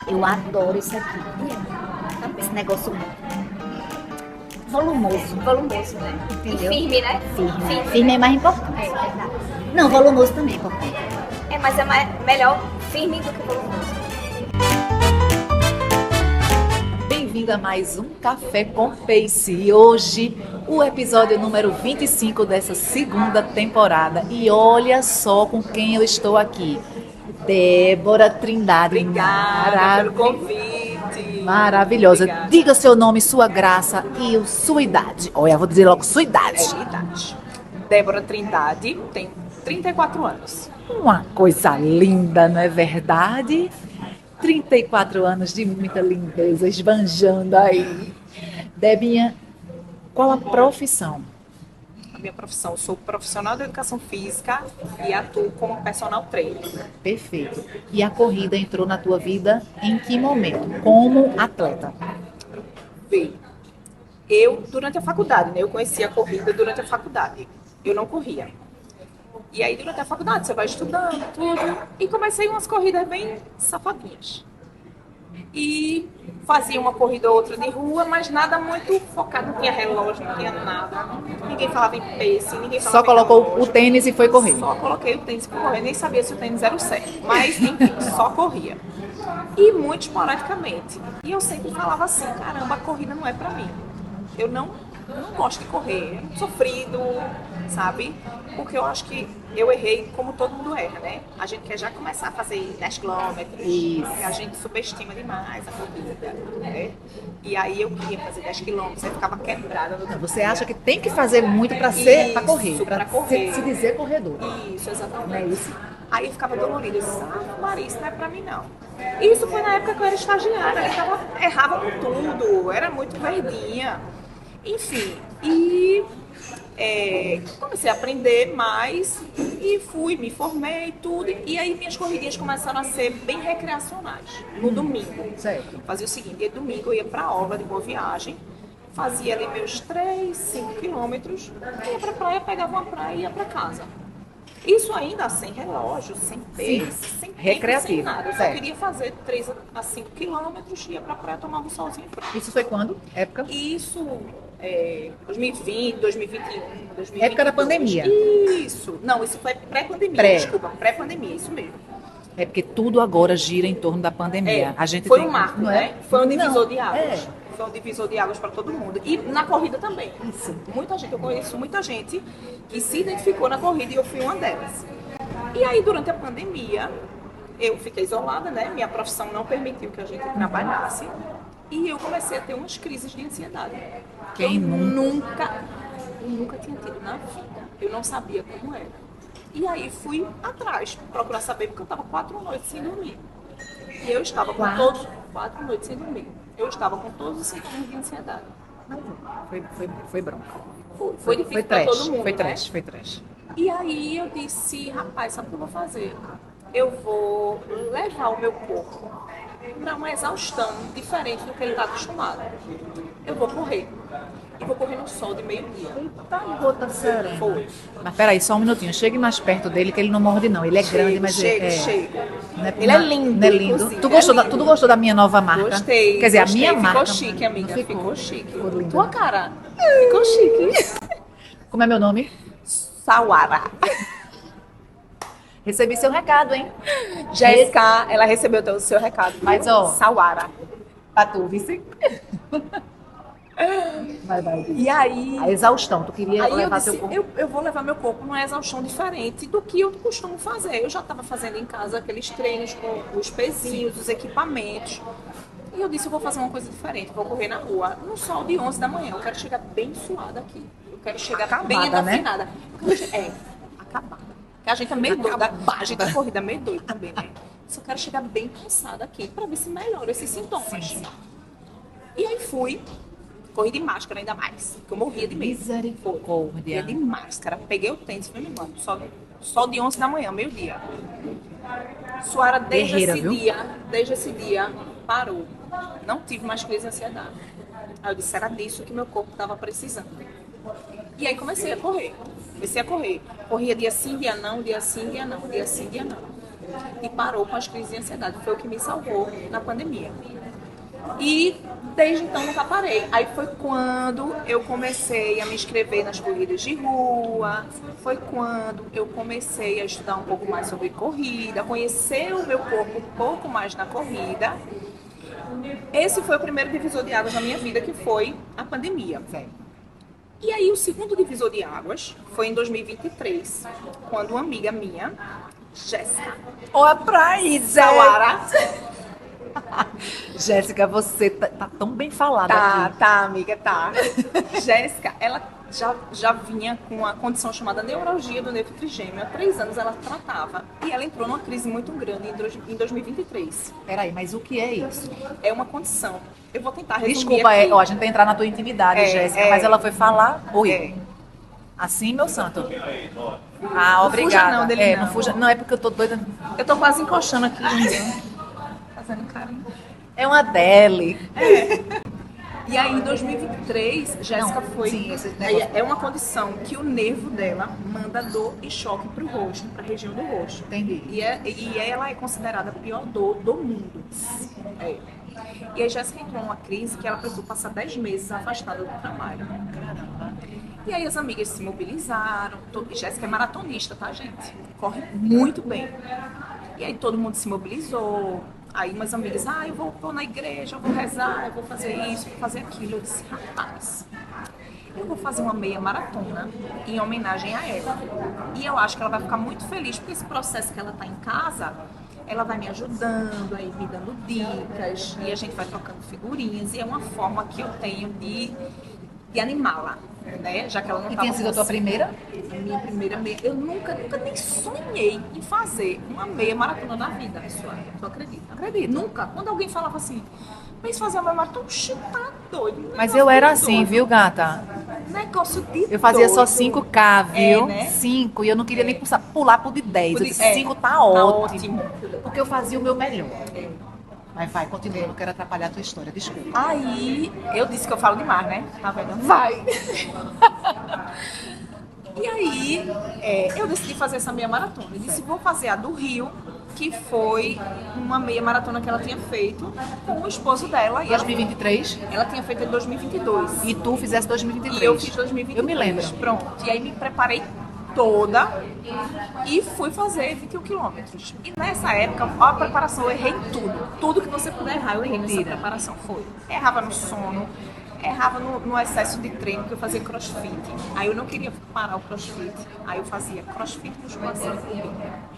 Eu adoro isso aqui. Esse negócio volumoso. Volumoso, né? Entendeu? E firme, né? Firme. Firme é mais importante. É verdade. Não, volumoso também é importante. Mas é melhor firme do que volumoso. Bem-vindo a mais um Café com Face. E hoje, o episódio número 25 dessa segunda temporada. E olha só com quem eu estou aqui. Débora Trindade. Obrigada pelo convite. Maravilhosa. Obrigada. Diga seu nome, sua graça e sua idade. Olha, eu vou dizer logo sua idade. Idade. Débora Trindade, tem 34 anos. Uma coisa linda, não é verdade? 34 anos de muita lindeza, esbanjando aí. Debinha, qual a profissão? A minha profissão, eu sou profissional de educação física e atuo como personal trainer. Perfeito. E a corrida entrou na tua vida em que momento? Como atleta? Bem, eu, durante a faculdade, né? Eu conheci a corrida durante a faculdade. Eu não corria. E aí, durante a faculdade, você vai estudando, tudo. E comecei umas corridas bem safadinhas. E fazia uma corrida ou outra de rua, mas nada muito focado. Não tinha relógio, não tinha nada. Ninguém falava em pace, ninguém falava Só em colocou relógio. o tênis e foi correr. Só coloquei o tênis para correr, nem sabia se o tênis era o certo. Mas, enfim, só corria. E muito esporadicamente. E eu sempre falava assim, caramba, a corrida não é para mim. Eu não gosto de correr, é muito sofrido, sabe? Porque eu acho que eu errei como todo mundo erra, né? A gente quer já começar a fazer 10 quilômetros, Isso. a gente subestima demais a corrida, né? E aí eu queria fazer 10 quilômetros, aí ficava quebrada no outro Você dia. acha que tem que fazer muito para correr, Isso, para pra correr. se dizer corredor. Isso, exatamente. Não é isso? Aí eu ficava dolorida, eu disse, Maria, isso não é pra mim não. Isso foi na época que eu era estagiária, errava com tudo, era muito verdinha. Enfim, e comecei a aprender mais e me formei e tudo. E aí minhas corridinhas começaram a ser bem recreacionais, no domingo. Certo. Fazia o seguinte, dia domingo eu ia pra Orla de Boa Viagem, fazia ali meus 3, 5 quilômetros, ia pra praia, pegava uma praia e ia pra casa. Isso ainda sem relógio, sem pace, sem tempo, Recreativo, sem nada. Eu só certo. queria fazer 3 a 5 quilômetros, ia pra praia, tomava um solzinho e pronto. Isso foi quando? Época? Isso, 2020, 2021, 2022. Época da pandemia. Isso. Não, isso foi pré-pandemia, Pré. desculpa. Pré-pandemia, isso mesmo. É porque tudo agora gira em torno da pandemia. A gente foi tem, um marco, não né? Foi um divisor Não, de águas. é. Foi um divisor de águas para todo mundo. E na corrida também. Isso. Muita gente, eu conheço muita gente que se identificou na corrida e eu fui uma delas. E aí, durante a pandemia, eu fiquei isolada, né? Minha profissão não permitiu que a gente trabalhasse. E eu comecei a ter umas crises de ansiedade. Quem eu nunca? nunca tinha tido na vida. Eu não sabia como era. E aí fui atrás, procurar saber, porque eu estava 4 noites sem dormir. E eu estava com Quatro? 4 noites sem dormir. Eu estava com todos os sintomas de ansiedade. Foi bronca. Foi difícil para todo mundo, Foi né? trash, foi trash. E aí eu disse, rapaz, sabe o que eu vou fazer? Eu vou levar o meu corpo para uma exaustão diferente do que ele está acostumado. Eu vou correr. E vou correr no sol de meio-dia. Tá gota serena. Foi. Mas peraí, só um minutinho. Chegue mais perto dele que ele não morde não. Ele é grande, mas chego. Não é, Ele é lindo, Não é lindo. inclusive, Tu gostou, é lindo. Tu gostou da minha nova marca? Gostei. Quer dizer, gostei. a minha marca. Ficou chique, amiga. Não Ficou chique. Ficou lindo. Tua cara. Ficou chique. Como é meu nome? Sawara. Recebi seu recado, hein? Jéssica, ela recebeu o seu recado. Mas, viu? ó. Sawara. Pra tu, vice. Vai. E aí... A exaustão. Tu queria Aí eu levar disse, teu corpo. eu vou levar meu corpo numa exaustão diferente do que eu costumo fazer. Eu já estava fazendo em casa aqueles treinos com os pezinhos, os equipamentos. E eu disse, eu vou fazer uma coisa diferente, vou correr na rua, no sol de 11 da manhã. Eu quero chegar bem suada aqui. Eu quero chegar Acabada, bem né? endofinada. Acabada. Porque a gente é meio doida. A gente é corrida meio doida também, né? Só quero chegar bem cansada aqui para ver se melhora esses sintomas. Sim. E aí fui. Corri de máscara ainda mais, porque eu morria de medo. Misericórdia. Ia de máscara, peguei o tênis e fui me embora. Só de 11 da manhã, meio-dia. Suara, Guerreira, viu? desde esse dia, parou. Não tive mais crise de ansiedade. Aí eu disse, era disso que meu corpo estava precisando. E aí comecei a correr. Corria dia sim, dia não, dia sim, dia não, dia sim, dia não. e parou com as crises de ansiedade. Foi o que me salvou na pandemia. E desde então nunca parei. Aí foi quando eu comecei a me inscrever nas corridas de rua, foi quando eu comecei a estudar um pouco mais sobre corrida, conhecer o meu corpo um pouco mais na corrida. Esse foi o primeiro divisor de águas na minha vida, que foi a pandemia. E aí o segundo divisor de águas foi em 2023, quando uma amiga minha, Jéssica Olha pra isso, Sawara, Jéssica, você tá tão bem falada aqui. tá, amiga, tá. Jéssica, ela já vinha com uma condição chamada neuralgia do nervo trigêmeo. Há 3 anos ela tratava e ela entrou numa crise muito grande em 2023. Peraí, mas o que é isso? É uma condição. Eu vou tentar resumir Desculpa, aqui. ó, a gente vai entrar na tua intimidade, Jéssica, mas ela foi falar. Oi. É. Assim, meu santo? Ah, obrigada. fuja não dele, não. Não fuja. Não, é porque eu tô doida. Eu tô quase encoxando aqui, fazendo carinho. É uma Deli. E aí, em 2023, Jéssica Não, foi... sim, esse negócio. É uma condição que o nervo dela manda dor e choque pro rosto, pra região do rosto. Entendi. E ela é considerada a pior dor do mundo. É. E aí, Jéssica entrou numa crise que ela precisou passar 10 meses afastada do trabalho. E aí, as amigas se mobilizaram. Jéssica é maratonista, tá, gente? Corre muito bem. E aí, todo mundo se mobilizou. Aí umas amigas, eu vou na igreja, eu vou rezar, eu vou fazer isso, vou fazer aquilo. Eu disse, rapaz, eu vou fazer uma meia maratona em homenagem a ela. E eu acho que ela vai ficar muito feliz, porque esse processo que ela tá em casa, ela vai me ajudando, aí me dando dicas, e a gente vai trocando figurinhas, e é uma forma que eu tenho de animá-la, né? Já que ela não E tava tinha sido a tua primeira? A minha primeira meia. Eu nunca nem sonhei em fazer uma meia maratona na vida, pessoal. Tu acredita? Acredito. Nunca. Quando alguém falava assim, pensa fazer uma meia maratona, tá doido. Mas Negócio eu era de assim, doido. viu, gata? Negócio de Eu fazia só doido. 5K, viu? né? 5, e eu não queria nem pular pro de 10. Eu disse, É, 5 tá tá ótimo. ótimo. Porque eu fazia o meu melhor. Mas vai, continua, eu não quero atrapalhar a tua história, desculpa. Aí, eu disse que eu falo demais, né? Tá vendo? Vai! E aí, eu decidi fazer essa meia maratona. Eu disse, vou fazer a do Rio, que foi uma meia maratona que ela tinha feito com o esposo dela. E 2023? ela tinha feito em 2022. E tu fizesse 2023? E eu fiz 2023. Eu me lembro. Pronto. E aí me preparei toda e fui fazer 21 quilômetros. E nessa época, a preparação, eu errei em tudo. Tudo que você puder errar, eu errei nessa preparação. Foi. Errava no sono, errava no excesso de treino, porque eu fazia crossfit. Aí eu não queria parar o crossfit. Aí eu fazia crossfit, musculação e corrida.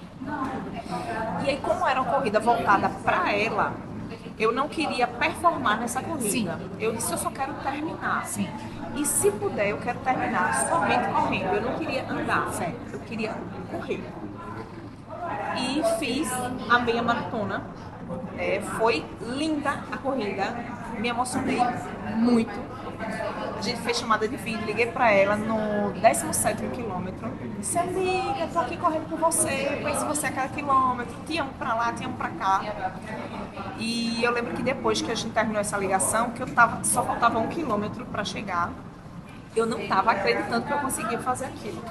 E aí, como era uma corrida voltada para ela, eu não queria performar nessa corrida. Sim. Eu disse, eu só quero terminar. Sim. E se puder, eu quero terminar somente correndo. Eu não queria andar, certo? Eu queria correr. E fiz a meia maratona. Foi linda a corrida. Me emocionei muito. A gente fez chamada de vídeo, liguei pra ela no 17º quilômetro. Disse, amiga, tô aqui correndo com você, conheci você a cada quilômetro, te amo pra lá, te amo pra cá. E eu lembro que depois que a gente terminou essa ligação, que só faltava 1 quilômetro pra chegar, eu não tava acreditando que eu conseguia fazer aquilo.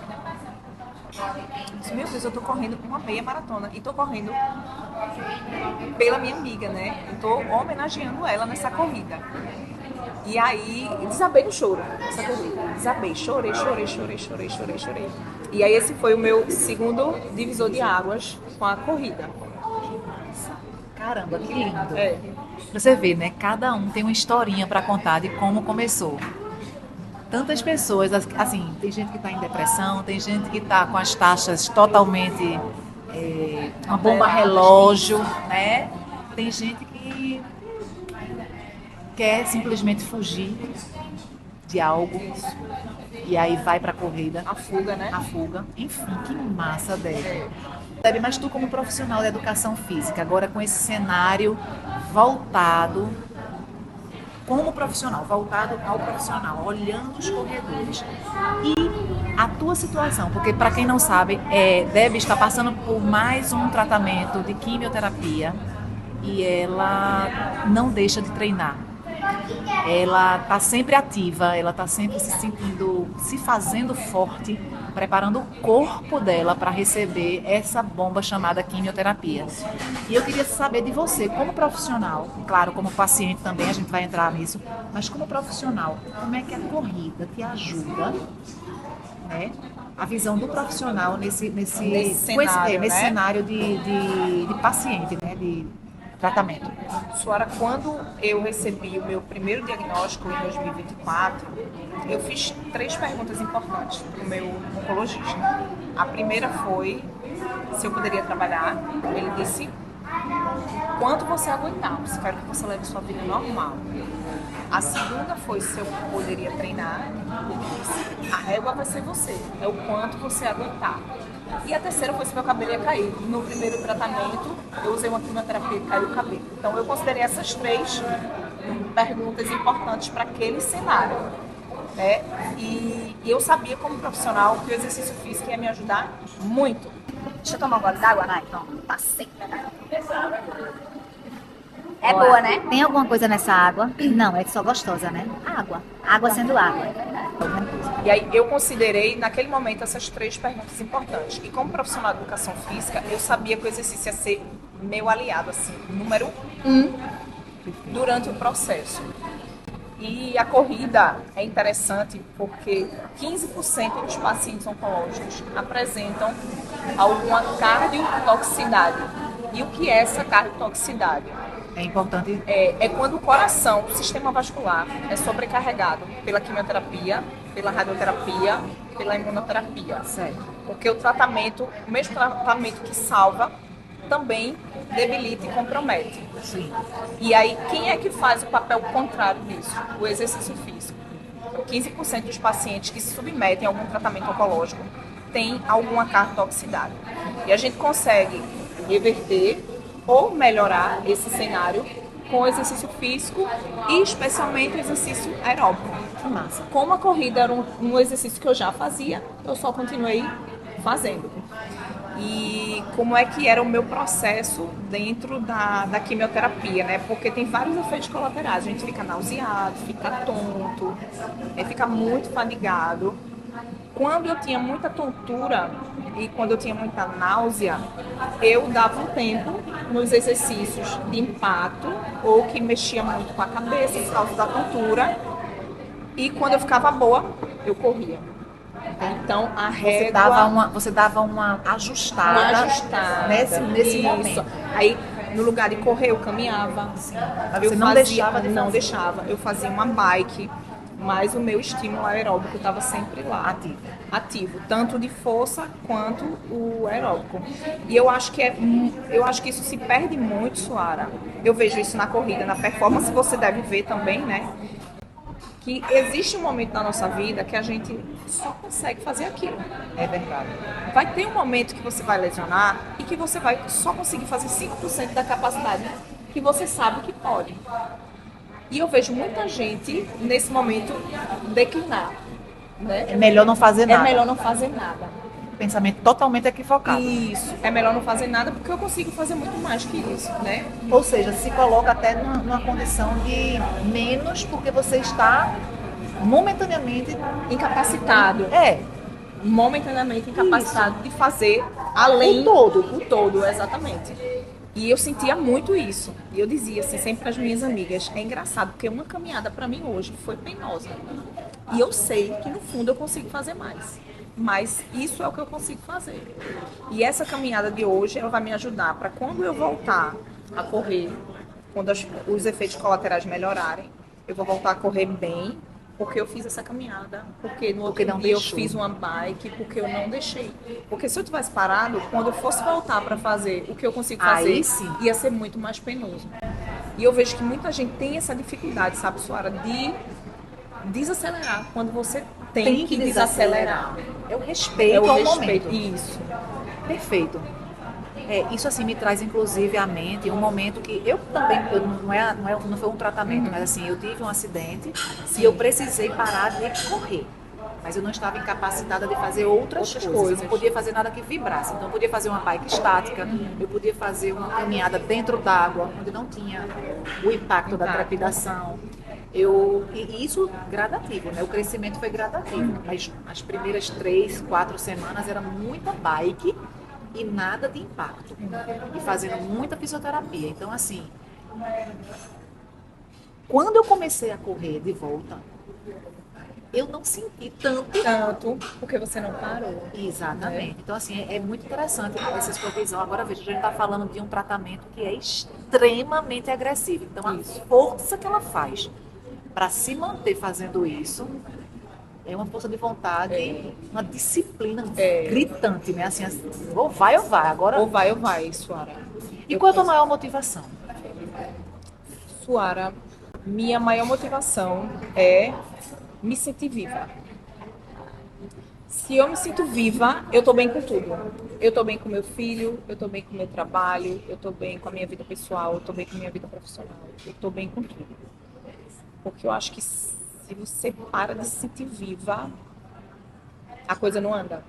Eu disse, meu Deus, eu tô correndo uma meia maratona e tô correndo pela minha amiga, né? Eu tô homenageando ela nessa corrida. E aí, desabei no choro nessa corrida. Desabei, chorei. E aí esse foi o meu segundo divisor de águas com a corrida. Caramba, que lindo. Você vê, né? Cada um tem uma historinha para contar de como começou. Tantas pessoas, assim, tem gente que está em depressão, tem gente que está com as taxas totalmente uma bomba relógio, né? Tem gente que quer simplesmente fugir de algo e aí vai para a corrida. A fuga, né? A fuga. Enfim, que massa, Débora. Mas tu, como profissional de educação física, agora com esse cenário voltado, como profissional, voltado ao profissional, olhando os corredores e a tua situação, porque para quem não sabe, Débora está passando por mais um tratamento de quimioterapia e ela não deixa de treinar. Ela está sempre ativa, ela está sempre se fazendo forte preparando o corpo dela para receber essa bomba chamada quimioterapia. E eu queria saber de você, como profissional, claro, como paciente também, a gente vai entrar nisso, mas como profissional, como é que a corrida te ajuda, né? A visão do profissional nesse cenário, né? cenário de paciente, né? De tratamento. Suara, quando eu recebi o meu primeiro diagnóstico em 2024, eu fiz 3 perguntas importantes para o meu oncologista. A primeira foi se eu poderia trabalhar. Ele disse: quanto você aguentar, eu espero que você leve sua vida normal. A segunda foi se eu poderia treinar. Ele disse: a régua vai ser você, é o quanto você aguentar. E a terceira foi se meu cabelo ia cair. No primeiro tratamento, eu usei uma quimioterapia e caiu o cabelo. Então, eu considerei essas 3 perguntas importantes para aquele cenário, né? E eu sabia, como profissional, que o exercício físico ia me ajudar muito. Deixa eu tomar um gole d'água, né? Então, passei. É boa, né? Tem alguma coisa nessa água? Não, é só gostosa, né? Água. Água sendo água. E aí eu considerei, naquele momento, essas 3 perguntas importantes. E como profissional de educação física, eu sabia que o exercício ia ser meu aliado, assim, número 1 durante o processo. E a corrida é interessante porque 15% dos pacientes oncológicos apresentam alguma cardiotoxicidade. E o que é essa cardiotoxicidade? É importante. É quando o coração, o sistema vascular, é sobrecarregado pela quimioterapia, pela radioterapia, pela imunoterapia. Certo. Porque o tratamento, o mesmo tratamento que salva, também debilita e compromete. Sim. E aí, quem é que faz o papel contrário disso? O exercício físico. 15% dos pacientes que se submetem a algum tratamento oncológico têm alguma cardiotoxicidade. E a gente consegue reverter ou melhorar esse cenário com o exercício físico e especialmente o exercício aeróbico. Massa. Como a corrida era um exercício que eu já fazia, eu só continuei fazendo. E como é que era o meu processo dentro da quimioterapia, né? Porque tem vários efeitos colaterais. A gente fica nauseado, fica tonto, fica muito fadigado. Quando eu tinha muita tontura e quando eu tinha muita náusea, eu dava um tempo nos exercícios de impacto ou que mexia muito com a cabeça por causa da tontura. E quando eu ficava boa, eu corria. Então, a régua... Você dava uma ajustada, nesse isso. momento. Aí, no lugar de correr, eu caminhava. Mas você não deixava de fazer. Não deixava. Eu fazia uma bike, mas o meu estímulo aeróbico estava sempre lá. Ativo. Tanto de força quanto o aeróbico. E eu acho que isso se perde muito, Suara. Eu vejo isso na corrida, na performance, você deve ver também, né? Que existe um momento na nossa vida que a gente só consegue fazer aquilo. É verdade. Vai ter um momento que você vai lesionar e que você vai só conseguir fazer 5% da capacidade que você sabe que pode. E eu vejo muita gente, nesse momento, declinar. Né? É melhor não fazer nada. É melhor não fazer nada. Pensamento totalmente equivocado. Isso. É melhor não fazer nada porque eu consigo fazer muito mais que isso, né? Ou seja, se coloca até numa condição de menos porque você está momentaneamente incapacitado. Momentaneamente incapacitado de fazer além o todo, exatamente. E eu sentia muito isso. E eu dizia assim, sempre para as minhas amigas, é engraçado, porque uma caminhada para mim hoje foi penosa. E eu sei que no fundo eu consigo fazer mais. Mas isso é o que eu consigo fazer. E essa caminhada de hoje, ela vai me ajudar para quando eu voltar a correr, quando os efeitos colaterais melhorarem, eu vou voltar a correr bem, porque eu fiz essa caminhada, porque no outro dia eu fiz uma bike, porque eu não deixei. Porque se eu tivesse parado, quando eu fosse voltar para fazer o que eu consigo fazer, ia ser muito mais penoso. E eu vejo que muita gente tem essa dificuldade, sabe, Suara, de desacelerar quando você tem que desacelerar. É o respeito ao momento. Isso. Perfeito. Isso assim me traz inclusive à mente um momento que eu também, não foi um tratamento, mas assim, eu tive um acidente e eu precisei parar de correr. mas eu não estava incapacitada de fazer outras coisas. Eu coisas. não podia fazer nada que vibrasse. Então eu podia fazer uma bike estática, eu podia fazer uma caminhada dentro d'água, onde não tinha o impacto da trepidação. E isso gradativo, né? O crescimento foi gradativo. Mas as primeiras 3, 4 semanas era muita bike e nada de impacto. E fazendo muita fisioterapia. Então, assim, quando eu comecei a correr de volta, eu não senti tanto. Porque você não parou. Exatamente. Então, assim, é muito interessante essa supervisão. Agora, veja, a gente está falando de um tratamento que é extremamente agressivo. Então, a força que ela faz para se manter fazendo isso é uma força de vontade, uma disciplina gritante, né? Assim, ou vai. Agora... Ou vai, Suara. E qual é a tua maior motivação? Suara, minha maior motivação é me sentir viva. Se eu me sinto viva, eu tô bem com tudo. Eu tô bem com meu filho, eu tô bem com meu trabalho, eu tô bem com a minha vida pessoal, eu tô bem com a minha vida profissional, eu tô bem com tudo. Porque eu acho que se você para de se sentir viva, a coisa não anda.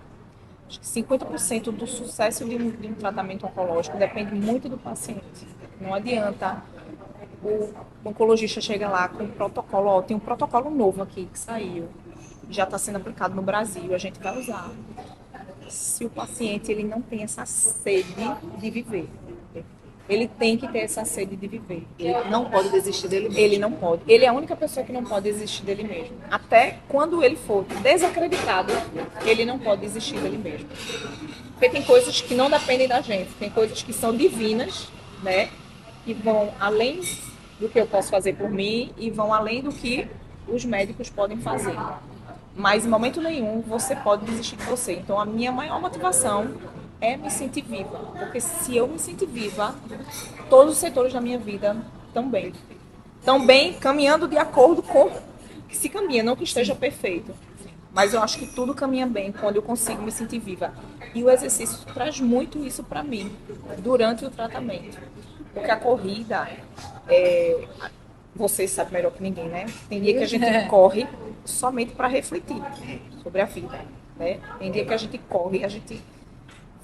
Acho que 50% do sucesso de um tratamento oncológico depende muito do paciente. Não adianta o oncologista chega lá com um protocolo, ó, tem um protocolo novo aqui que saiu, já está sendo aplicado no Brasil, a gente vai usar. Se o paciente ele não tem essa sede de viver, ele tem que ter essa sede de viver. Ele não pode desistir dele mesmo. Ele não pode. Ele é a única pessoa que não pode desistir dele mesmo. Até quando ele for desacreditado, ele não pode desistir dele mesmo. Porque tem coisas que não dependem da gente, tem coisas que são divinas, né? Que vão além do que eu posso fazer por mim e vão além do que os médicos podem fazer. Mas em momento nenhum você pode desistir de você. Então a minha maior motivação é me sentir viva. Porque se eu me sentir viva, todos os setores da minha vida estão bem. Estão bem, caminhando de acordo com que se caminha, não que esteja perfeito. Mas eu acho que tudo caminha bem quando eu consigo me sentir viva. E o exercício traz muito isso para mim, durante o tratamento. Porque a corrida, você sabe melhor que ninguém, né? Tem dia que a gente corre somente para refletir sobre a vida, né? Tem dia que a gente corre, a gente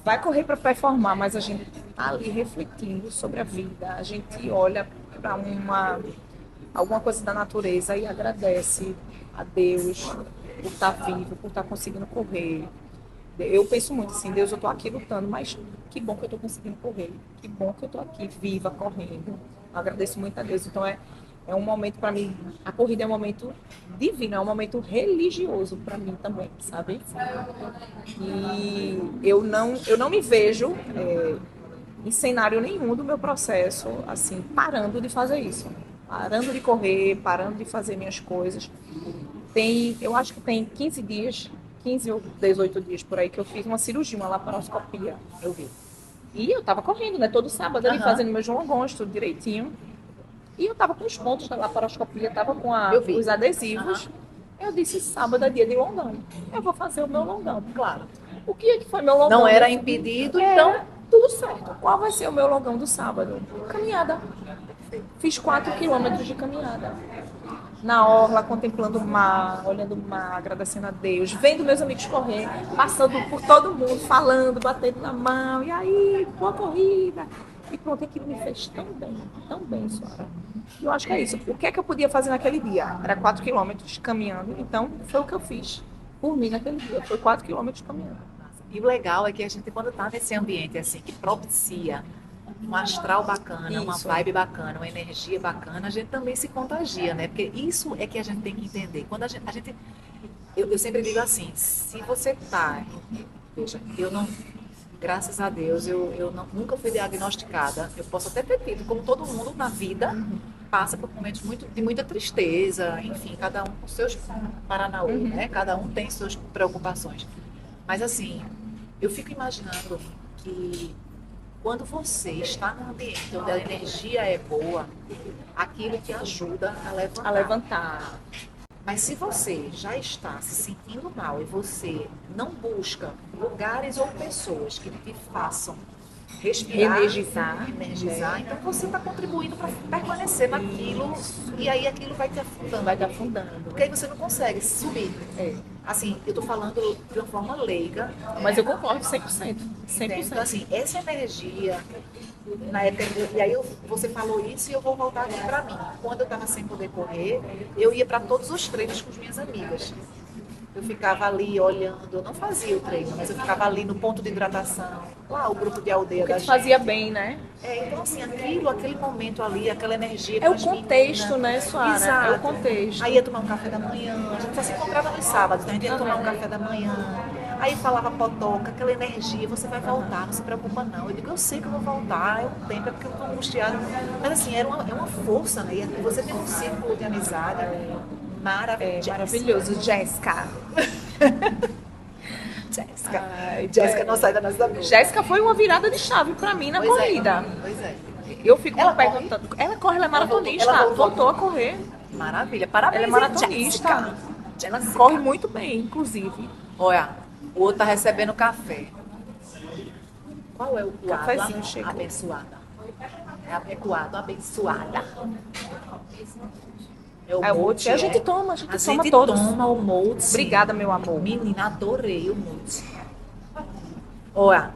vai correr para performar, mas a gente tá ali refletindo sobre a vida. A gente olha para alguma coisa da natureza e agradece a Deus por estar vivo, por estar conseguindo correr. Eu penso muito assim, Deus, eu tô aqui lutando, mas que bom que eu tô conseguindo correr. Que bom que eu tô aqui viva, correndo. Eu agradeço muito a Deus. Então é um momento para mim, a corrida é um momento divino, é um momento religioso para mim também, sabe? E eu não me vejo em cenário nenhum do meu processo, assim, parando de fazer isso. Parando de correr, parando de fazer minhas coisas. Eu acho que tem 15 ou 18 dias por aí que eu fiz uma cirurgia, uma laparoscopia, eu vi. E eu tava correndo, né, todo sábado ali, fazendo meus longões, tudo direitinho. E eu tava com os pontos da laparoscopia, tava com os adesivos. Eu disse, sábado é dia de longão. Eu vou fazer o meu longão. Claro. O que é que foi meu longão? Não era impedido, então... Tudo certo. Qual vai ser o meu longão do sábado? Caminhada. Fiz 4 quilômetros de caminhada. Na orla, contemplando o mar, olhando o mar, agradecendo a Deus, vendo meus amigos correr, passando por todo mundo, falando, batendo na mão, e aí, boa corrida. E pronto, aquilo me fez tão bem, Suara. E eu acho que é isso. O que é que eu podia fazer naquele dia? Era 4 quilômetros caminhando, então foi o que eu fiz. Por mim, naquele dia, foi 4 quilômetros caminhando. E o legal é que a gente, quando está nesse ambiente assim, que propicia um astral bacana, uma vibe bacana, uma energia bacana, a gente também se contagia, né? Porque isso é que a gente tem que entender. Quando a gente eu sempre digo assim, se você tá, veja, eu não, graças a Deus, eu nunca fui diagnosticada. Eu posso até ter tido, como todo mundo na vida, passa por momentos de muita tristeza, enfim, cada um com seus paranauê, né? Cada um tem suas preocupações. Mas assim, eu fico imaginando que quando você está num ambiente onde a energia é boa, aquilo te ajuda a levantar. Mas se você já está se sentindo mal e você não busca lugares ou pessoas que te façam respirar, energizar, então você está contribuindo para permanecer naquilo e aí aquilo vai te afundando. Vai te afundando. Porque aí você não consegue subir. Assim, eu tô falando de uma forma leiga. Mas eu concordo 100%. Então, 100%. assim, essa energia, na época, você falou isso e eu vou voltar aqui pra mim. Quando eu tava sem poder correr, eu ia para todos os treinos com as minhas amigas. Eu ficava ali olhando, eu não fazia o treino, mas eu ficava ali no ponto de hidratação, lá o grupo de aldeia O que da te gente. fazia bem, né? Então assim, aquele momento ali, aquela energia É com o as contexto, meninas. né, Suara? Exato. É o contexto. Aí ia tomar um café da manhã, a gente só se encontrava nos sábados, né? A gente ia tomar um café da manhã. Aí falava potoca, aquela energia, você vai voltar, não se preocupa não. Eu digo, eu sei que eu vou voltar, é um tempo, é porque eu tô angustiada. Mas assim, é uma força, né? E você tem um círculo de amizade maravilhoso. Maravilhoso, Jéssica. Jéssica. Ai, Jéssica não sai da nossa vida. Jéssica foi uma virada de chave pra mim na corrida. Pois é. Eu fico Ela me perguntando. Ela corre, ela é maratonista. ela voltou a correr. Maravilha, parabéns. Ela é maratonista. Jéssica. Corre muito bem, inclusive. Olha, o outro tá recebendo café. Qual é o Cafezinho coado? chegou. Abençoada. É coado, abençoada. É o É o mote. mote. A gente toma, a gente A toma gente todos. toma o mote. Obrigada, meu amor. Menina, adorei o mote. Olha,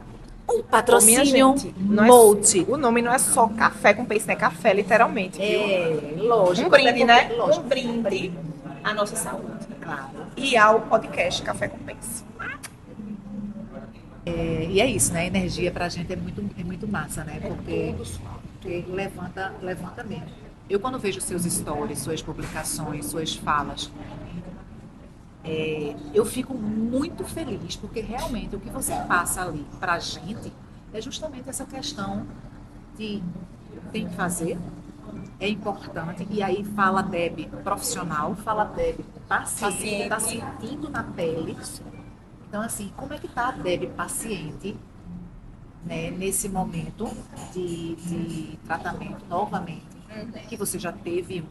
o Minha patrocínio gente, não é- mote. o nome não é só café com pace, né? Café, literalmente, viu? É, lógico. Um brinde, né? Lógico. Um brinde à nossa saúde. Claro. E ao podcast Café com Pace. E é isso, né? A energia pra gente é muito massa, né? Porque levanta mesmo. Eu quando vejo seus stories, suas publicações, suas falas, eu fico muito feliz, porque realmente o que você passa ali pra gente é justamente essa questão de tem que fazer, é importante, e aí fala Deb profissional, fala Deb paciente, está sentindo na pele. Então, assim, como é que está a Deb paciente, né, nesse momento de tratamento novamente, que você já teve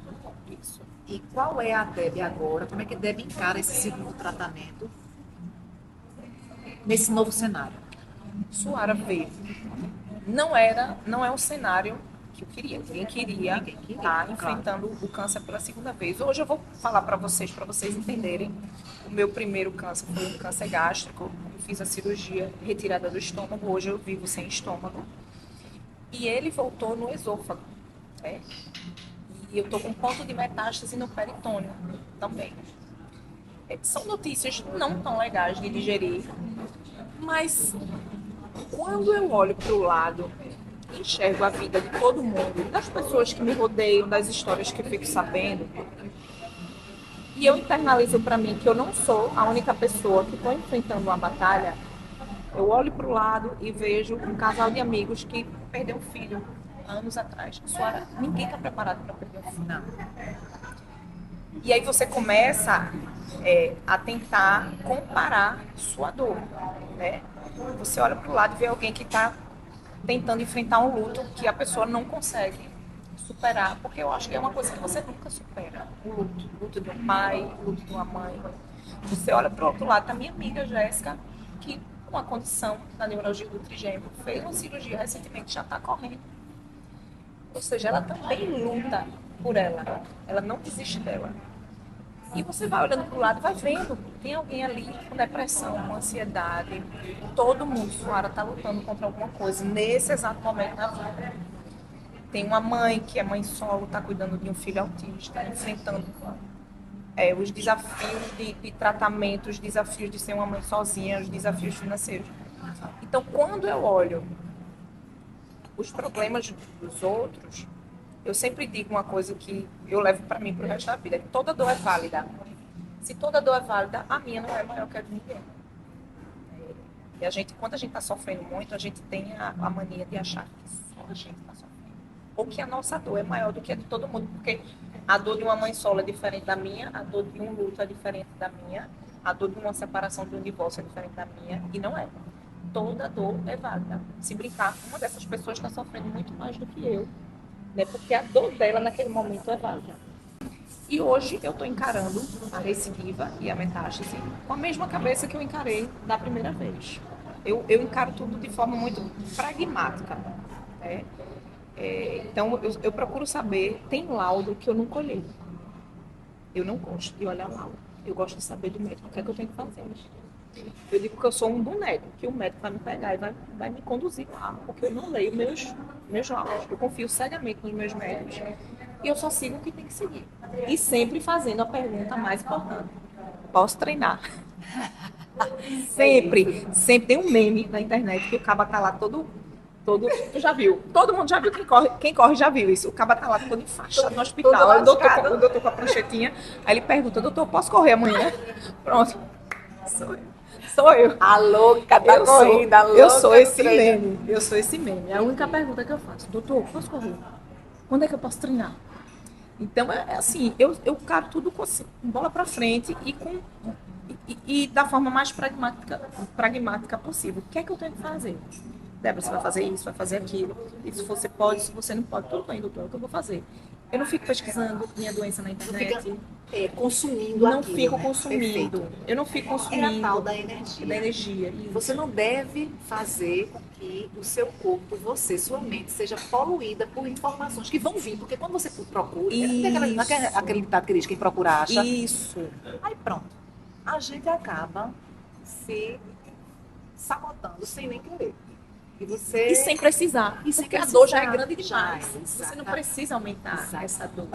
isso? E qual é a Deb agora? Como é que a Deb encara esse segundo tratamento nesse novo cenário? Suara veio. Não é um cenário que eu queria. Ninguém queria estar enfrentando o câncer pela segunda vez. Hoje eu vou falar para vocês entenderem. O meu primeiro câncer foi um câncer gástrico. Eu fiz a cirurgia retirada do estômago. Hoje eu vivo sem estômago. E ele voltou no esôfago. Né? E eu tô com ponto de metástase no peritônio também. São notícias não tão legais de digerir, mas quando eu olho para o lado, enxergo a vida de todo mundo, das pessoas que me rodeiam, das histórias que eu fico sabendo, e eu internalizo para mim que eu não sou a única pessoa que estou enfrentando uma batalha, eu olho para o lado e vejo um casal de amigos que perdeu um filho anos atrás. Suara, ninguém está preparado para perder um filho. Não. E aí você começa a tentar comparar sua dor, né? Você olha para o lado e vê alguém que está tentando enfrentar um luto que a pessoa não consegue superar, porque eu acho que é uma coisa que você nunca supera. O luto de um pai, o luto de uma mãe. Você olha para o outro lado, tá minha amiga Jéssica, que com a condição da neuralgia do trigêmeo, fez uma cirurgia recentemente, já está correndo. Ou seja, ela também luta por ela. Ela não desiste dela. E você vai olhando para o lado e vai vendo. Tem alguém ali com depressão, com ansiedade. Todo mundo, Suara, está lutando contra alguma coisa nesse exato momento da vida. Tem uma mãe que é mãe solo, está cuidando de um filho autista, enfrentando os desafios de tratamento, os desafios de ser uma mãe sozinha, os desafios financeiros. Então, quando eu olho os problemas dos outros, eu sempre digo uma coisa que eu levo para mim para o resto da vida, que toda dor é válida. Se toda dor é válida, a minha não é maior que a de ninguém. E quando a gente está sofrendo muito, a gente tem a mania de achar que só a gente está sofrendo. Ou que a nossa dor é maior do que a de todo mundo, porque a dor de uma mãe solo é diferente da minha, a dor de um luto é diferente da minha, a dor de uma separação, de um divórcio é diferente da minha, e não é. Toda dor é válida. Se brincar, uma dessas pessoas está sofrendo muito mais do que eu, né? Porque a dor dela naquele momento é válida. E hoje eu estou encarando a recidiva e a metástase com a mesma cabeça que eu encarei da primeira vez. Eu encaro tudo de forma muito pragmática. Né? Então eu procuro saber, tem laudo que eu nunca olhei. Eu não gosto de olhar laudo. eu gosto de saber do médico o que é que eu tenho que fazer. Eu digo que eu sou um boneco, que o médico vai me pegar e vai me conduzir lá, porque eu não leio meus laudos. Eu confio cegamente nos meus médicos e eu só sigo o que tem que seguir. E sempre fazendo a pergunta mais importante. Posso treinar? Sempre tem um meme na internet que o caba tá lá todo, tu já viu, todo mundo já viu, quem corre já viu isso, o caba tá lá todo enfaixado no hospital, aí o doutor com a pranchetinha, aí ele pergunta, doutor, posso correr amanhã? Pronto, sou eu. A louca da corrida, a louca Eu sou esse do treino. meme, eu sou esse meme, é a única pergunta que eu faço, doutor, posso correr? Quando é que eu posso treinar? Então, é assim, eu caro tudo com bola pra frente e da forma mais pragmática possível. O que é que eu tenho que fazer? Débora, você vai fazer isso, vai fazer aquilo. E se você pode, se você não pode, tudo bem, doutor, é o que eu vou fazer. Eu não fico pesquisando minha doença na internet. Consumindo Não aquilo, fico né? consumindo. Perfeito. Eu não fico É a consumindo tal da energia. da energia. Isso. Você não deve fazer com que o seu corpo, sua mente, seja poluída por informações que vão vir. Porque quando você procura, não é aquele ditado que diz quem procura acha. Isso. Aí pronto. A gente acaba se sabotando sem nem querer. E sem precisar. E sem porque precisar. a dor já é grande demais. Já, Você não precisa aumentar Exato. essa dor.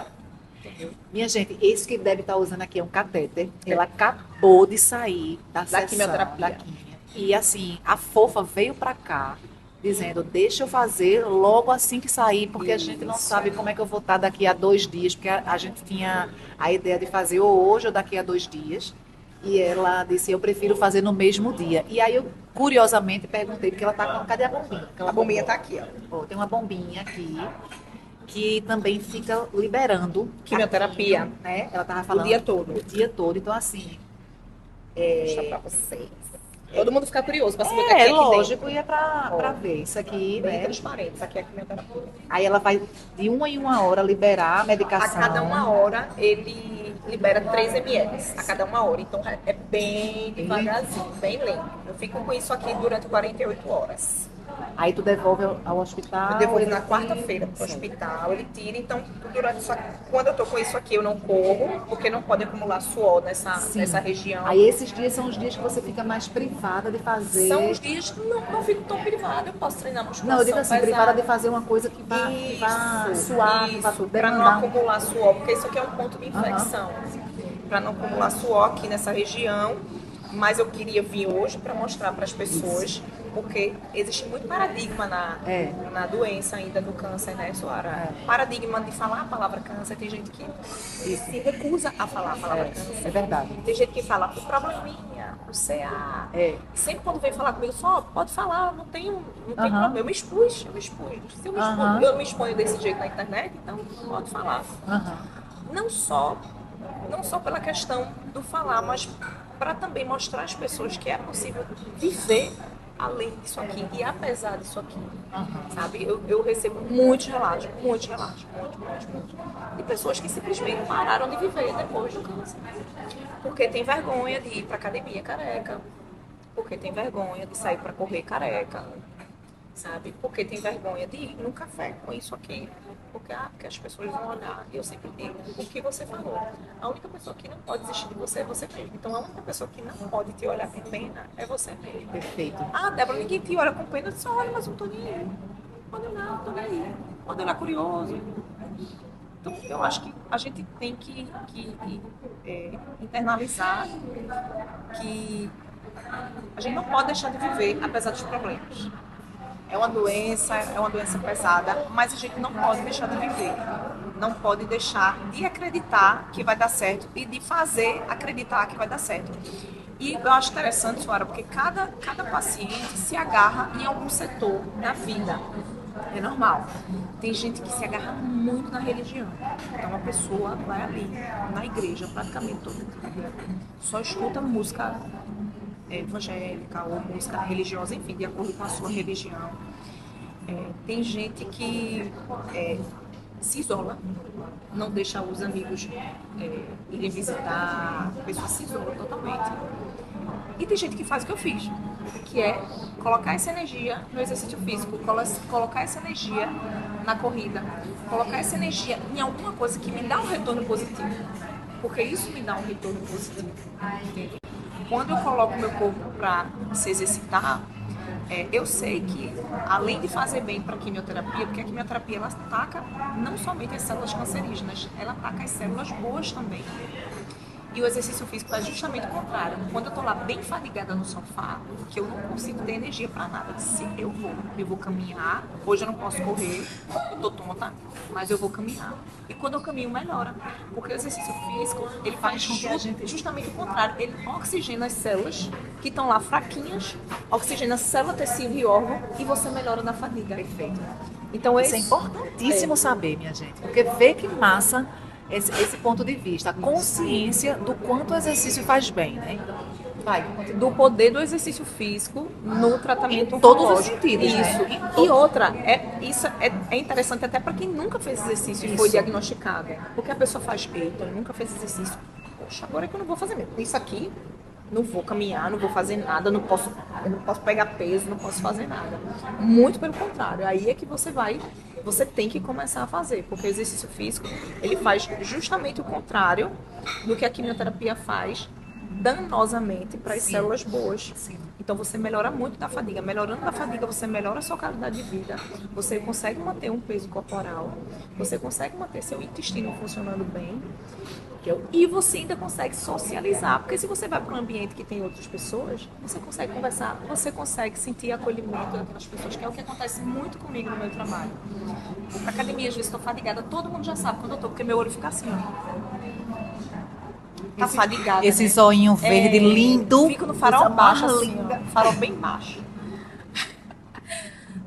Entendeu? Minha gente, esse que deve estar usando aqui é um catéter. Ela acabou de sair da sessão, quimioterapia. da quimio. E assim, a fofa veio pra cá dizendo, deixa eu fazer logo assim que sair, porque a gente não sabe como é que eu vou estar daqui a 2 dias, porque a gente tinha a ideia de fazer ou hoje ou daqui a 2 dias. E ela disse, eu prefiro fazer no mesmo dia. E aí eu, curiosamente, perguntei, porque ela tá com... Cadê a bombinha? A bombinha tá aqui, ó. Ó, tem uma bombinha aqui, que também fica liberando Quimioterapia. a quimio, né? Ela tava O falando dia todo. o dia todo. Então, assim, Vou mostrar pra vocês. Todo mundo fica curioso pra saber o que é é aqui lógico, e é pra Ó, ver isso aqui, dentro. Bem né? transparente. Isso aqui é a quimioterapia. Aí ela vai de 1 em 1 hora liberar a A medicação. cada 1 hora, ele libera 3 ml. A cada 1 hora. Então, é bem devagarzinho, bem lento. Eu fico com isso aqui durante 48 horas. Aí tu devolve ao hospital. Eu devolvo na quarta-feira pro hospital, ele tira. Então, quando eu tô com isso aqui, eu não corro, porque não pode acumular suor nessa região. Aí esses dias são os dias que você fica mais privada de fazer. São os dias que não fico tão privada, eu posso treinar musculação. Não, eu digo assim, pesada. privada de fazer uma coisa que vá suar, que vá Isso, para não demandar. acumular suor, porque isso aqui é um ponto de infecção. Para não acumular suor aqui nessa região. Mas eu queria vir hoje para mostrar para as pessoas, porque existe muito paradigma na doença ainda do câncer, né, Suara? Paradigma de falar a palavra câncer, tem gente que se recusa a falar a palavra câncer. É verdade. Tem gente que fala o probleminha, o CA. É. E sempre quando vem falar comigo, só pode falar, não tem problema. Eu me expus. Se eu me exponho desse jeito na internet, então pode falar. Não só pela questão do falar, mas para também mostrar às pessoas que é possível viver além disso aqui e apesar disso aqui, sabe? Eu recebo muitos relatos, muito, de pessoas que simplesmente pararam de viver depois do câncer, porque tem vergonha de ir para academia careca, porque tem vergonha de sair para correr careca, sabe? Porque tem vergonha de ir num café com isso aqui. Porque as pessoas vão olhar. E eu sempre digo, o que você falou. A única pessoa que não pode desistir de você é você mesmo. Então a única pessoa que não pode te olhar com pena é você mesmo. Perfeito. Ah, Débora, ninguém te olha com pena. Eu disse, olha, mas eu não tô nem aí. Pode olhar, não tô nem aí. Pode olhar curioso. Então eu acho que a gente tem que internalizar que a gente não pode deixar de viver apesar dos problemas. É uma doença pesada, mas a gente não pode deixar de viver. Não pode deixar de acreditar que vai dar certo e de fazer acreditar que vai dar certo. E eu acho interessante, Suara, porque cada paciente se agarra em algum setor da vida. É normal. Tem gente que se agarra muito na religião. Então uma pessoa vai ali, na igreja, praticamente todo dia. Só escuta música evangélica ou música religiosa, enfim, de acordo com a sua religião. Tem gente que se isola, não deixa os amigos irem visitar, a pessoa se isola totalmente. E tem gente que faz o que eu fiz, que é colocar essa energia no exercício físico, colocar essa energia na corrida, colocar essa energia em alguma coisa que me dá um retorno positivo. Porque isso me dá um retorno positivo. Entende? Quando eu coloco meu corpo para se exercitar, eu sei que, além de fazer bem para a quimioterapia, porque a quimioterapia ela ataca não somente as células cancerígenas, ela ataca as células boas também. E o exercício físico é justamente o contrário. Quando eu estou lá bem fadigada no sofá, que eu não consigo ter energia para nada, se eu vou caminhar. Hoje eu não posso correr, eu tô tonta, mas eu vou caminhar. E quando eu caminho, melhora. Porque o exercício físico, ele faz com que a gente, justamente o contrário. Ele oxigena as células que estão lá fraquinhas, oxigena célula, tecido e órgão, e você melhora na fadiga. Perfeito. Então, Isso é importantíssimo saber, minha gente, porque vê que massa esse ponto de vista, a consciência do quanto o exercício faz bem, né? Vai, do poder do exercício físico no tratamento em todos os oncológico. sentidos, Isso. né? E outra, isso é interessante até para quem nunca fez exercício e foi diagnosticado. Porque a pessoa faz, eita, nunca fez exercício. Poxa, agora é que eu não vou fazer mesmo. Isso aqui, não vou caminhar, não vou fazer nada, eu não posso pegar peso, não posso fazer nada. Muito pelo contrário, aí é que você tem que começar a fazer, porque o exercício físico, ele faz justamente o contrário do que a quimioterapia faz danosamente para as células boas. Sim. Então você melhora muito da fadiga. Melhorando da fadiga, você melhora a sua qualidade de vida. Você consegue manter um peso corporal. Você consegue manter seu intestino funcionando bem. E você ainda consegue socializar. Porque se você vai para um ambiente que tem outras pessoas, você consegue conversar, você consegue sentir acolhimento daquelas pessoas, que é o que acontece muito comigo no meu trabalho. Vou para academia, às vezes estou fadigada, todo mundo já sabe quando eu estou, porque meu olho fica assim, ó. Tá fadigada, Esse né? zoinho verde lindo. Fico no farol Coisa baixo, mais assim, linda. ó, farol bem baixo.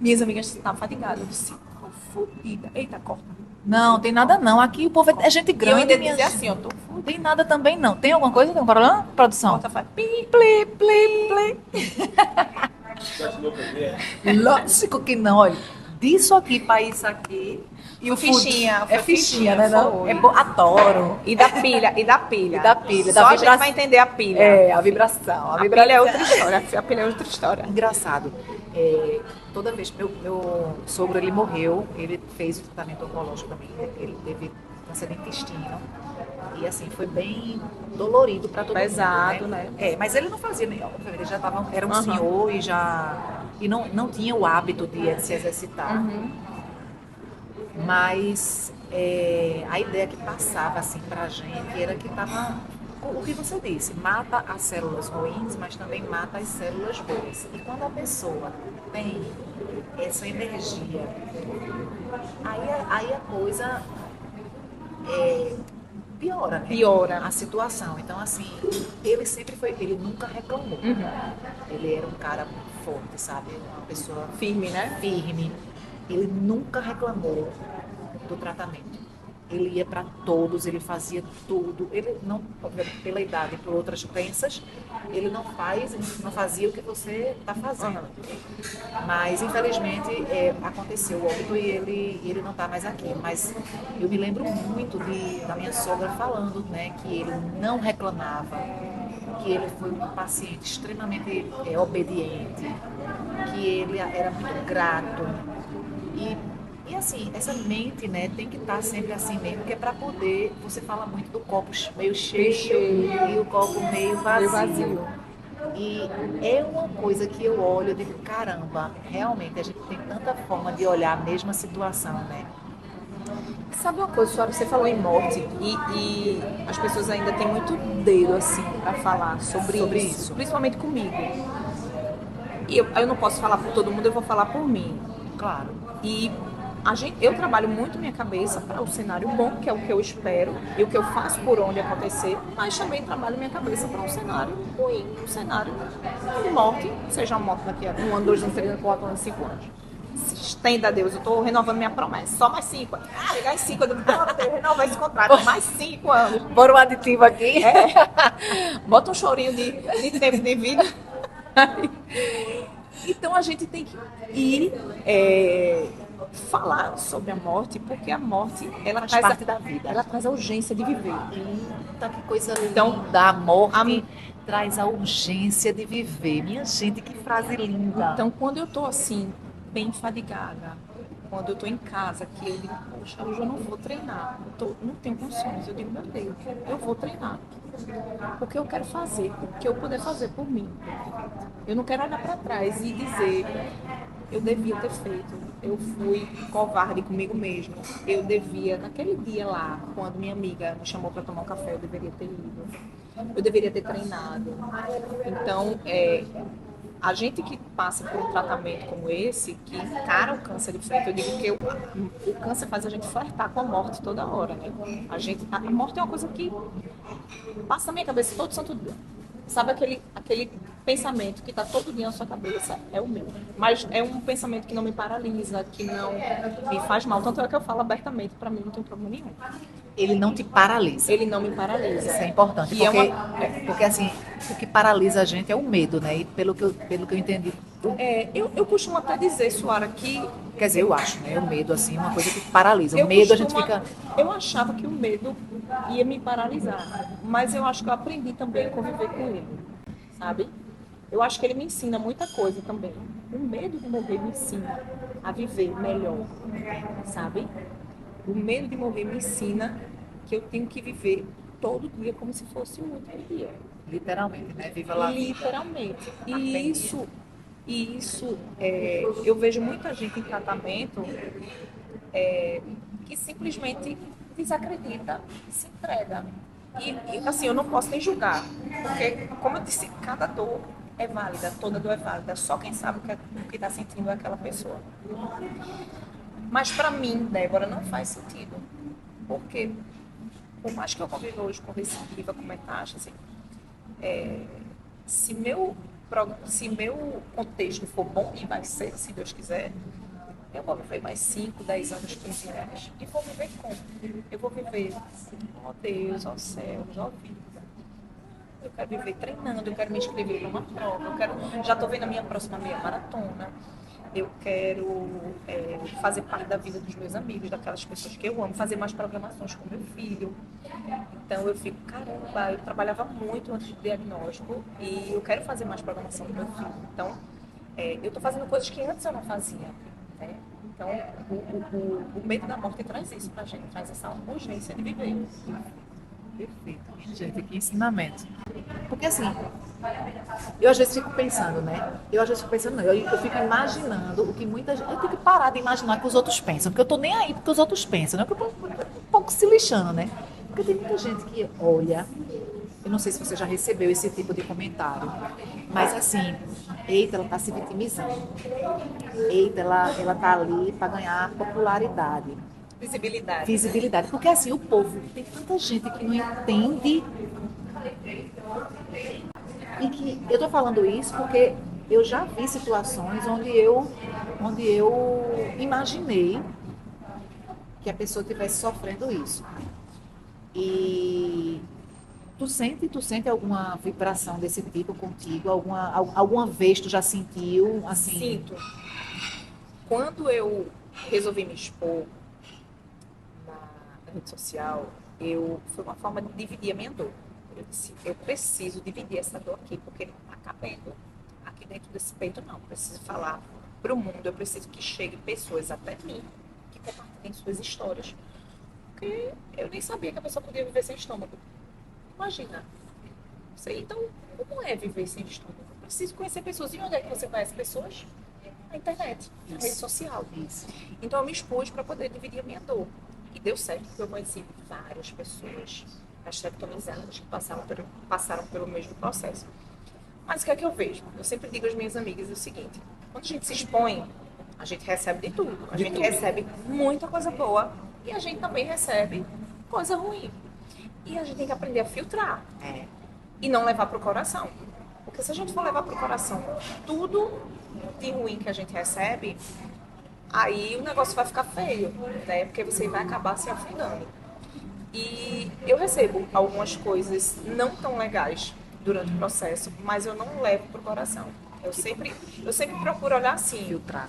Minhas amigas estavam fadigadas. Eu disse, tô fodida. Eita, corta. Não, tem nada não. Aqui o povo é gente E eu grande. ainda minha dizia gente. assim, ó, tô fodida. Tem nada também não. Tem alguma coisa? Tem um problema? Produção? Corta, faz pi, pli, pli, pli. Lógico que não, olha. Disso aqui para isso aqui. E o fichinha. É fichinha, né? Não? Foi. É adoro. E da pilha. E da pilha, Só da a gente vibração. vai entender a pilha. É, a vibração. A pilha é outra história. A pilha é outra história. Engraçado. Toda vez que meu sogro ele morreu, ele fez o tratamento oncológico também. Ele teve câncer de intestino. E assim, foi bem dolorido para todo Pesado, mundo. né? Mas ele não fazia nem, obviamente, ele já era um Uhum. senhor e não tinha o hábito de se exercitar. Uhum. Mas a ideia que passava assim pra gente era que tava o que você disse, mata as células ruins, mas também mata as células boas. E quando a pessoa tem essa energia, aí a coisa piora, né? Piora. A situação. Então, assim, ele nunca reclamou. Ele era um cara forte, sabe? Uma pessoa Firme, né? firme. Ele nunca reclamou do tratamento. Ele ia para todos, ele fazia tudo. Ele não, obviamente, pela idade e por outras crenças, ele não fazia o que você está fazendo. Mas, infelizmente, aconteceu o óbito e ele não está mais aqui. Mas eu me lembro muito da minha sogra falando, né, que ele não reclamava, que ele foi um paciente extremamente obediente, que ele era muito grato. E assim, essa mente, né, tem que estar sempre assim mesmo, porque é para poder, você fala muito do copo meio cheio e o copo meio vazio. E é uma coisa que eu olho e digo, caramba, realmente a gente tem tanta forma de olhar a mesma situação, né? Sabe uma coisa, senhora, você falou em morte e as pessoas ainda têm muito dedo assim para falar sobre isso, principalmente comigo. E eu não posso falar por todo mundo, eu vou falar por mim. Claro. E eu trabalho muito minha cabeça para o cenário bom, que é o que eu espero e o que eu faço por onde acontecer, mas também trabalho minha cabeça para um cenário ruim, um cenário de morte, seja uma morte daqui a 1 ano, 2 anos, 3 anos, 4 anos, 5 anos. Se estenda a Deus, eu estou renovando minha promessa, só mais 5 anos. Chegar em 5 anos, eu renovar esse contrato, mais 5 anos. Bora um aditivo aqui. Bota um chorinho de tempo de vida. Então a gente tem que ir falar sobre a morte, porque a morte ela Faz traz parte da vida. Ela traz a urgência de viver. Eita, que coisa linda. Então, A morte traz a urgência de viver. Minha gente, que frase linda. Então, quando eu tô assim, bem fadigada, quando eu tô em casa, que eu digo, poxa, hoje eu não vou treinar, não tenho condições. Eu digo, meu Deus, eu vou treinar. Porque eu quero fazer o que eu puder fazer por mim. Eu não quero olhar para trás e dizer, eu devia ter feito, eu fui covarde comigo mesmo, eu devia, naquele dia lá, quando minha amiga me chamou para tomar um café, eu deveria ter ido, eu deveria ter treinado. Então, a gente que passa por um tratamento como esse, que encara o câncer de frente, eu digo que o câncer faz a gente flertar com a morte toda hora, né? A morte é uma coisa que passa na minha cabeça todo santo dia. Sabe aquele pensamento que está todo dia na sua cabeça? É o meu. Mas é um pensamento que não me paralisa, que não me faz mal. Tanto é que eu falo abertamente, para mim não tem problema nenhum. Ele não te paralisa. Ele não me paralisa. Isso é importante, E porque assim, o que paralisa a gente é o medo, né? E pelo que eu entendi. Eu costumo até dizer, Suara, que... Quer dizer, eu acho, né? O medo, assim, é uma coisa que paralisa. O medo a gente fica... Eu achava que o medo ia me paralisar, mas eu acho que eu aprendi também a conviver com ele, sabe? Eu acho que ele me ensina muita coisa também. O medo de morrer me ensina a viver melhor, sabe? O medo de morrer me ensina que eu tenho que viver todo dia como se fosse o último dia. Literalmente, né? Viva lá. Literalmente. E isso eu vejo muita gente em tratamento que simplesmente desacredita e se entrega. E assim, eu não posso nem julgar, porque, como eu disse, cada dor é válida, toda dor é válida, só quem sabe o que está sentindo é aquela pessoa. Mas para mim, Débora, não faz sentido, porque por mais que eu conviva hoje com recidiva, com metástase, se meu contexto for bom, e vai ser, se Deus quiser, eu vou viver mais 5, 10 anos, 15 anos. E vou viver como? Eu vou viver, ó Deus, ó céus, ó vida. Eu quero viver treinando, eu quero me inscrever para uma prova, já estou vendo a minha próxima meia maratona. Eu quero fazer parte da vida dos meus amigos, daquelas pessoas que eu amo, fazer mais programações com meu filho. Então eu fico, caramba, eu trabalhava muito antes do diagnóstico e eu quero fazer mais programação com meu filho. Então, eu estou fazendo coisas que antes eu não fazia. Né? Então, o medo da morte traz isso pra gente, traz essa urgência de viver. Perfeito, gente, que ensinamento. Porque assim, eu às vezes fico pensando, né? Eu fico imaginando o que muita gente... Eu tenho que parar de imaginar o que os outros pensam, porque eu tô nem aí porque os outros pensam, né? Eu tô um pouco se lixando, né? Porque tem muita gente que olha, eu não sei se você já recebeu esse tipo de comentário, mas assim, eita, ela tá se vitimizando. Eita, ela tá ali para ganhar popularidade. Visibilidade. Porque assim, o povo, tem tanta gente que não entende. E que eu tô falando isso porque eu já vi situações onde eu imaginei que a pessoa estivesse sofrendo isso. E tu sente alguma vibração desse tipo contigo? Alguma vez tu já sentiu assim? Sinto. Quando eu resolvi me expor na rede social, foi uma forma de dividir a minha dor. Eu disse, eu preciso dividir essa dor aqui, porque não está cabendo aqui dentro desse peito, não. Eu preciso falar para o mundo, eu preciso que chegue pessoas até mim, que compartilhem suas histórias. Porque eu nem sabia que a pessoa podia viver sem estômago. Imagina. Então, como é viver sem estômago? Eu preciso conhecer pessoas. E onde é que você conhece pessoas? Na internet, na rede social. Isso. Então, eu me expus para poder dividir a minha dor. E deu certo, porque eu conheci várias pessoas mastectomizadas que passaram pelo mesmo processo. Mas o que é que eu vejo? Eu sempre digo às minhas amigas o seguinte: quando a gente se expõe, a gente recebe de tudo. A gente recebe muita coisa boa e a gente também recebe coisa ruim. E a gente tem que aprender a filtrar. E não levar para o coração. Porque se a gente for levar para o coração tudo de ruim que a gente recebe, aí o negócio vai ficar feio, né? Porque você vai acabar se afundando. E eu recebo algumas coisas não tão legais durante o processo, mas eu não levo pro coração. Eu sempre procuro olhar assim, Filtrar.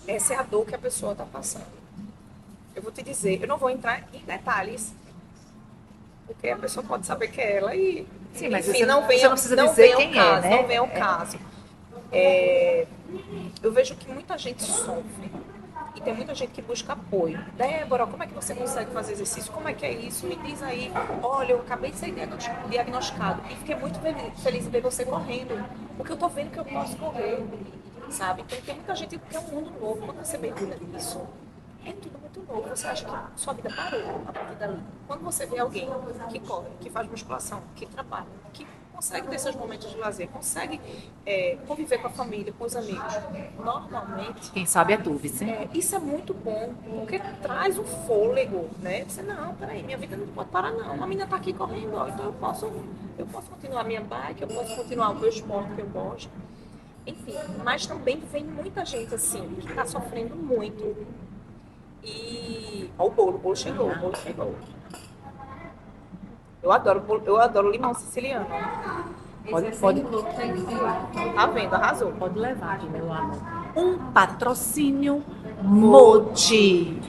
Essa é a dor que a pessoa está passando. Eu vou te dizer, eu não vou entrar em detalhes, porque a pessoa pode saber que é ela e... Sim, mas enfim, você não precisa não dizer vem ao quem caso, é, né? Não vem ao caso. Eu vejo que muita gente sofre E tem muita gente que busca apoio. Débora, como é que você consegue fazer exercício? Como é que é isso? Me diz aí. Olha, eu acabei de ser diagnosticado. E fiquei muito feliz em ver você correndo. Porque eu tô vendo que eu posso correr. Sabe? Então tem muita gente que é um mundo novo. Quando você mergulha nisso, é tudo muito novo. Você acha que sua vida parou a partir dali. Quando você vê alguém que corre, que faz musculação, que trabalha, que consegue ter seus momentos de lazer, consegue conviver com a família, com os amigos, normalmente, Quem sabe é tu, Vici. isso é muito bom, porque traz um fôlego, né? Você, não, peraí, minha vida não pode parar não, a menina tá aqui correndo, ó, então eu posso continuar a minha bike, eu posso continuar o meu esporte que eu gosto, enfim, mas também vem muita gente assim, que tá sofrendo muito. E ó, o bolo chegou, o bolo chegou. Eu adoro limão siciliano. Pode, Tá vendo? Arrasou. pode levar, meu amor. Um patrocínio Moti.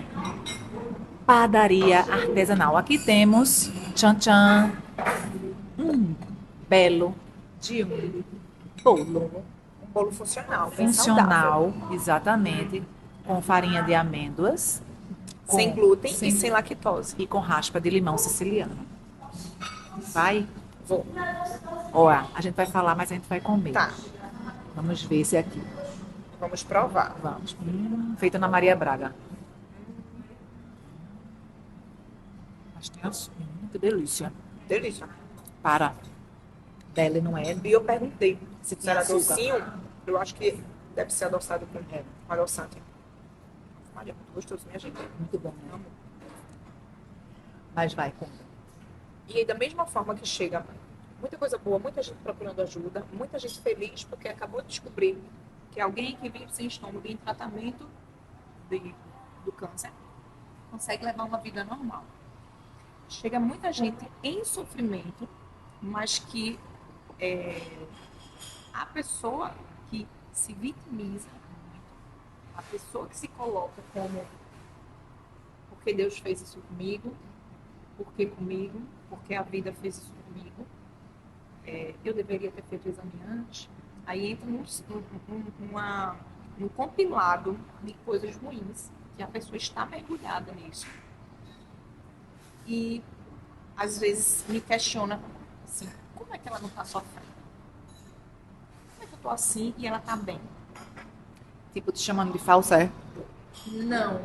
Padaria artesanal. Aqui temos, tchan tchan, um belo de um bolo Um bolo funcional, bem saudável. funcional, exatamente, com farinha de amêndoas, Sem com- glúten sem- e sem lactose. e com raspa de limão siciliano. Vai? Vou. Ó, a gente vai falar, mas a gente vai comer. Tá, Vamos ver esse aqui. vamos provar. Vamos. Feito na Maria Braga. Mas tem açúcar. Que delícia. Delícia. Para. Dela não é? E eu perguntei Se se era tem açúcar. docinho. Eu acho que deve ser adoçado com adoçante. Olha, muito gostoso, minha gente. Muito bom, né? Amo. Mas vai, conta. E aí, da mesma forma que chega muita coisa boa, muita gente procurando ajuda, muita gente feliz porque acabou de descobrir que alguém que vive sem estômago em tratamento do câncer consegue levar uma vida normal. Chega muita gente em sofrimento, mas que a pessoa que se vitimiza, a pessoa que se coloca como porque Deus fez isso comigo, porque comigo, porque a vida fez isso comigo, eu deveria ter feito o exame antes, aí entra num compilado de coisas ruins, que a pessoa está mergulhada nisso. E às vezes me questiona assim, como é que ela não está sofrendo? Como é que eu estou assim e ela está bem? Tipo, te chamando de falsa, é? Não,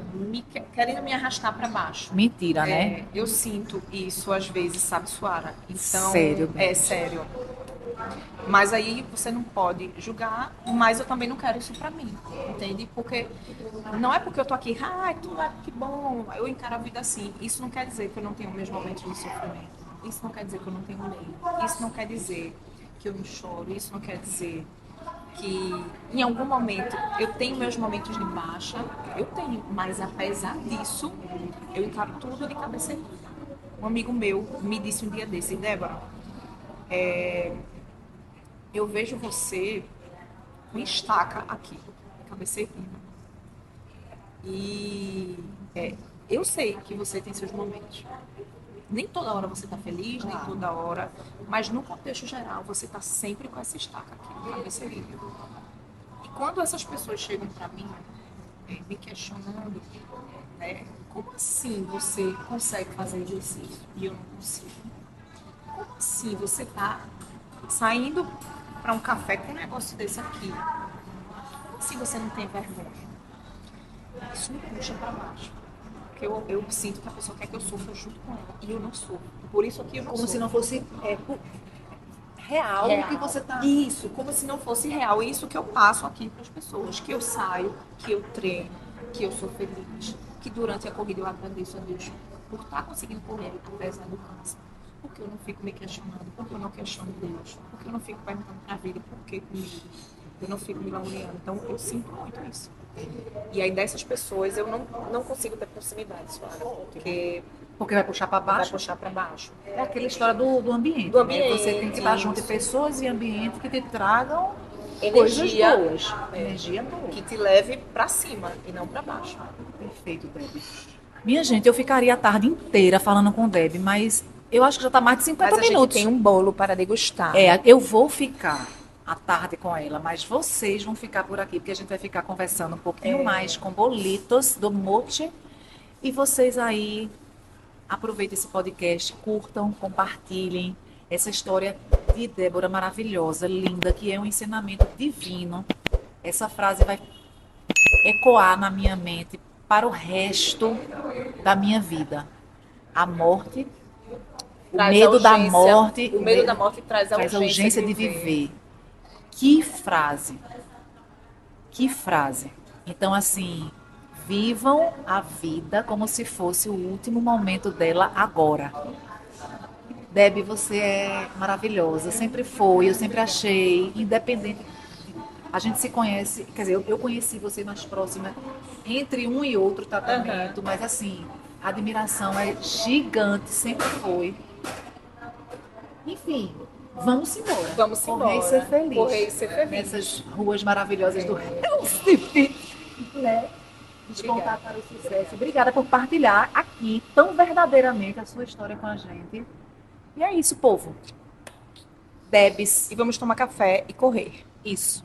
querendo me arrastar para baixo. Mentira, né? Eu sinto isso às vezes, sabe, Suara? Então, Sério? é sério. Mas aí você não pode julgar, mas eu também não quero isso pra mim, entende? Porque não é porque eu tô aqui, que bom, eu encaro a vida assim. Isso não quer dizer que eu não tenho meus momentos de sofrimento. Isso não quer dizer que eu não tenho medo. Isso não quer dizer que eu não choro. Isso não quer dizer que em algum momento eu tenho meus momentos de baixa, eu tenho, mas apesar disso, eu encaro tudo de cabeça erguida. Um amigo meu me disse um dia desse, Débora, eu vejo você com estaca aqui, cabeça erguida. E eu sei que você tem seus momentos. Nem toda hora você está feliz, nem toda hora, mas no contexto geral você está sempre com essa estaca aqui, cabeça erguida. E quando essas pessoas chegam para mim, me questionando, né, como assim você consegue fazer exercício e eu não consigo? Como assim você está saindo para um café com um negócio desse aqui? Como assim você não tem vergonha? Isso me puxa para baixo. Porque eu sinto que a pessoa quer que eu sofra junto com ela. E eu não sofro. Por isso aqui eu não Como sofro. se não fosse real o que você tá. Isso, como se não fosse real. Isso que eu passo aqui para as pessoas. Que eu saio, que eu treino, que eu sou feliz. Que durante a corrida eu agradeço a Deus por estar conseguindo correr apesar do câncer. Porque eu não fico me questionando, porque eu não questiono Deus, porque eu não fico perguntando para a vida por que comigo. Eu não fico me lamuriando. Então eu sinto muito isso. E aí dessas pessoas eu não consigo ter proximidade, Suara, porque vai puxar para vai baixo. puxar para baixo. É aquela história do ambiente. Do né? ambiente, Você tem que estar junto de pessoas e ambiente que te tragam coisas Energia boas. Energia boa. que te leve para cima e não para baixo. Perfeito, Debbie. Minha gente, eu ficaria a tarde inteira falando com Debbie, mas eu acho que já está mais de 50 Mas a gente minutos. tem um bolo para degustar. Eu vou ficar a tarde com ela, mas vocês vão ficar por aqui, porque a gente vai ficar conversando um pouquinho mais com Bolitos do Moche. E vocês aí aproveitem esse podcast, curtam, compartilhem essa história de Débora maravilhosa, linda, que é um ensinamento divino. Essa frase vai ecoar na minha mente para o resto da minha vida. A morte, o Traz a medo da urgência, morte, o medo da morte traz a urgência de viver. Que frase! Que frase! Então, assim, vivam a vida como se fosse o último momento dela agora. Deb, você é maravilhosa, sempre foi, eu sempre achei, independente. A gente se conhece, quer dizer, eu conheci você mais próxima entre um e outro tratamento, mas assim, a admiração é gigante, sempre foi. Enfim, vamos embora. Vamos embora. Correr e ser feliz. Correr e ser feliz. Nessas ruas maravilhosas do Recife, né? Despontar para o sucesso. Obrigada por partilhar aqui tão verdadeiramente a sua história com a gente. E é isso, povo. Debs. E vamos tomar café e correr. Isso.